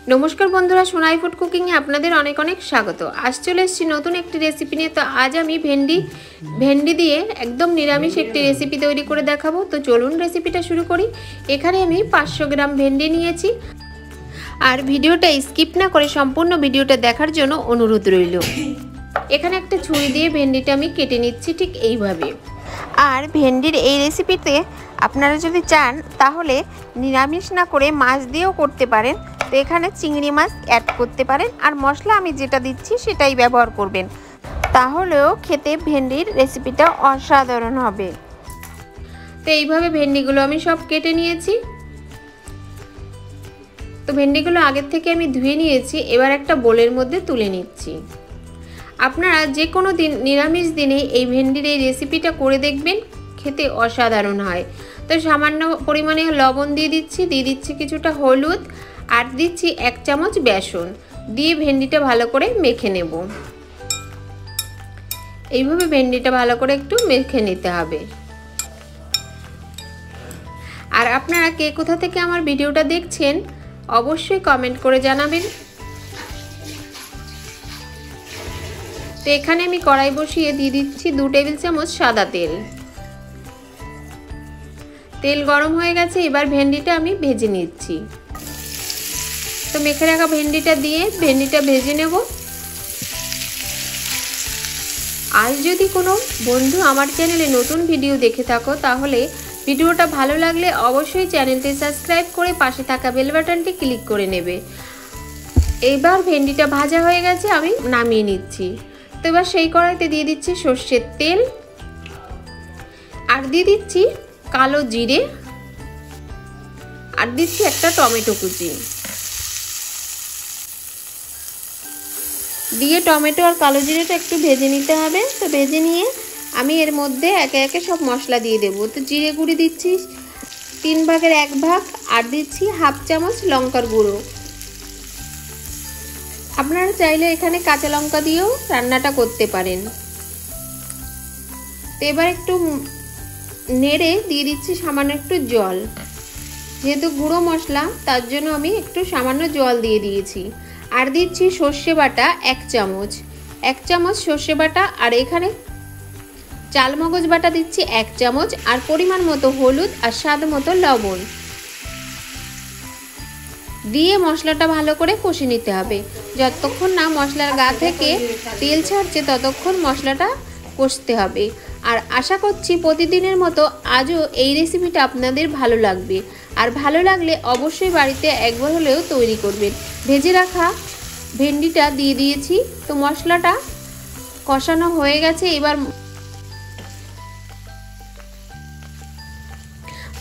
नमस्कार बंधुरा Sonai food cooking आपनादेर अनेक अनेक स्वागत। आज चले एसेछि नतून एकटी रेसिपि निये। तो आज आमी भेंडी दिए एकदम निरामिष एकटी रेसिपि तैरि करे देखाबो। तो चलुन रेसिपिटा शुरू करी। एखाने आमी 500 ग्राम भेंडी नियेछि और भिडियोटा स्किप ना करे सम्पूर्ण भिडियोटा देखार जोन्नो अनुरोध रइल। एखाने एकटा छुरी दिए भेंडिटा आमी केटे निচ্ছি ठीक এইভাবে। আর ভেন্ডির এই রেসিপিতে আপনারা যদি চান তাহলে নিরামিষ না করে মাছ দিয়েও করতে পারেন। তো এখানে চিংড়ি মাছ অ্যাড করতে পারেন আর মশলা আমি যেটা দিচ্ছি সেটাই ব্যবহার করবেন, তাহলেও খেতে ভেন্ডির রেসিপিটা অসাধারণ হবে। তো এইভাবে ভেন্ডিগুলো আমি সব কেটে নিয়েছি। তো ভেন্ডিগুলো আগের থেকে আমি ধুয়ে নিয়েছি। এবার একটা বোলের মধ্যে তুলে নিচ্ছি। আপনারা যে কোনো দিন নিরামিষ দিনে এই ভেন্ডির এই রেসিপিটা করে দেখবেন, খেতে অসাধারণ হয়। তো সামান্য পরিমাণে লবণ দিয়ে দিচ্ছি কিছুটা হলুদ আর দিচ্ছি 1 চামচ বেসন দিয়ে ভেন্ডিটা ভালো করে মেখে নেব। এইভাবে ভেন্ডিটা ভালো করে একটু মেখে নিতে হবে। আর আপনারা কে কোথা থেকে আমার ভিডিওটা দেখছেন অবশ্যই কমেন্ট করে জানাবেন। তো এখানে আমি কড়াই বসিয়ে দিয়ে দিচ্ছি 2 টেবিল চামচ সাদা তেল। তেল গরম হয়ে গেছে, এবার ভেন্ডিটা আমি ভেজে নিচ্ছি। তো মেখে রাখা ভেন্ডিটা দিয়ে ভেন্ডিটা ভেজে নেব। আজ যদি কোনো বন্ধু আমার চ্যানেলে নতুন ভিডিও দেখে থাকো তাহলে ভিডিওটা ভালো লাগলে অবশ্যই চ্যানেলটি সাবস্ক্রাইব করে পাশে থাকা বেল বাটনটি ক্লিক করে নেবে। এবার ভেন্ডিটা ভাজা হয়ে গেছে, আমি নামিয়ে নিচ্ছি। তো এবার সেই কড়াইতে দিয়ে দিচ্ছি সর্ষের তেল আর দিয়ে দিচ্ছি কালো জিরে আর দিচ্ছি একটা টমেটো কুচি দিয়ে টমেটো আর কালো জিরেটা একটু ভেজে নিতে হবে। তো ভেজে নিয়ে আমি এর মধ্যে একে একে সব মশলা দিয়ে দেবো। তো জিরে গুঁড়ি দিচ্ছি 3 ভাগের 1 ভাগ আর দিচ্ছি 1/2 চামচ লঙ্কার গুঁড়ো। আপনারা চাইলে এখানে কাঁচা লঙ্কা দিয়েও রান্নাটা করতে পারেন। তো এবার একটু নেড়ে দিয়ে দিচ্ছি সামান্য একটু জল। যেহেতু গুঁড়ো মশলা তার জন্য আমি একটু সামান্য জল দিয়ে দিয়েছি। আর দিচ্ছি সর্ষে বাটা 1 চামচ সর্ষে বাটা আর এখানে চালমগজ বাটা দিচ্ছি 1 চামচ আর পরিমাণ মতো হলুদ আর স্বাদ মতো লবণ দিয়ে মশলাটা ভালো করে কষে নিতে হবে। যতক্ষণ না মশলার গা থেকে তেল ছাড়ছে ততক্ষণ মশলাটা কষতে হবে। আর আশা করছি প্রতিদিনের মতো আজও এই রেসিপিটা আপনাদের ভালো লাগবে। আর ভালো লাগলে অবশ্যই বাড়িতে একবার হলেও তৈরি করবেন। ভেজে রাখা ভেন্ডিটা দিয়ে দিয়েছি। তো মশলাটা কষানো হয়ে গেছে, এবার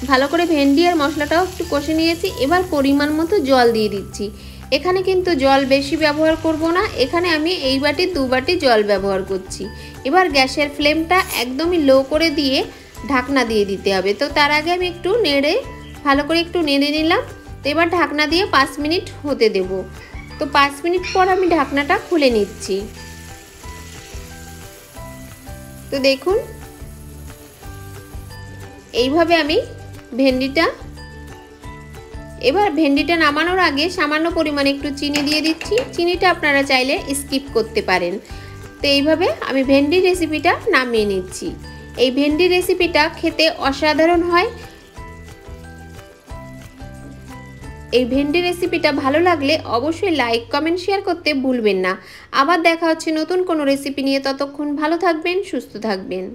ভালো করে ভেন্ডি আর মশলাটাও একটু কষে নিয়েছি। এবার পরিমাণ মতো জল দিয়ে দিচ্ছি। এখানে কিন্তু জল বেশি ব্যবহার করব না, এখানে আমি এই বাটি 2 বাটি জল ব্যবহার করছি। এবার গ্যাসের ফ্লেমটা একদমই লো করে দিয়ে ঢাকনা দিয়ে দিতে হবে। তো তার আগে আমি একটু নেড়ে ভালো করে একটু নেড়ে নিলাম। তো এবার ঢাকনা দিয়ে 5 মিনিট হতে দেব। তো 5 মিনিট পর আমি ঢাকনাটা খুলে নিচ্ছি। তো দেখুন এইভাবে আমি এবার ভেন্ডিটা নামানোর আগে সামান্য পরিমাণে একটু চিনি দিয়ে দিচ্ছি। চিনিটা আপনারা চাইলে স্কিপ করতে পারেন। তো এইভাবে আমি ভেন্ডি রেসিপিটা নামিয়ে নিচ্ছি। এই ভেন্ডি রেসিপিটা খেতে অসাধারণ হয়। এই ভেন্ডি রেসিপিটা ভালো লাগলে অবশ্যই লাইক কমেন্ট শেয়ার করতে ভুলবেন না। আবার দেখা হচ্ছে নতুন কোনো রেসিপি নিয়ে। ততক্ষণ ভালো থাকবেন, সুস্থ থাকবেন।